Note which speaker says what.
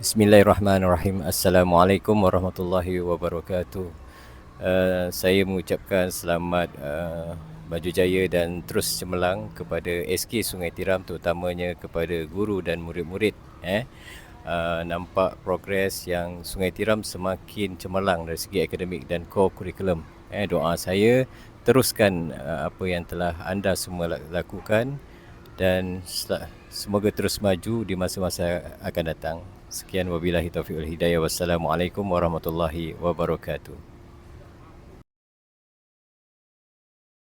Speaker 1: Bismillahirrahmanirrahim. Assalamualaikum warahmatullahi wabarakatuh. Saya mengucapkan selamat maju jaya dan terus cemerlang kepada SK Sungai Tiram, terutamanya kepada guru dan murid-murid. Nampak progres yang Sungai Tiram semakin cemerlang dari segi akademik dan core curriculum. Doa saya teruskan apa yang telah anda semua lakukan dan semoga terus maju di masa-masa akan datang. Sekian, wabillahi taufiq wal hidayah. Wassalamualaikum warahmatullahi wabarakatuh.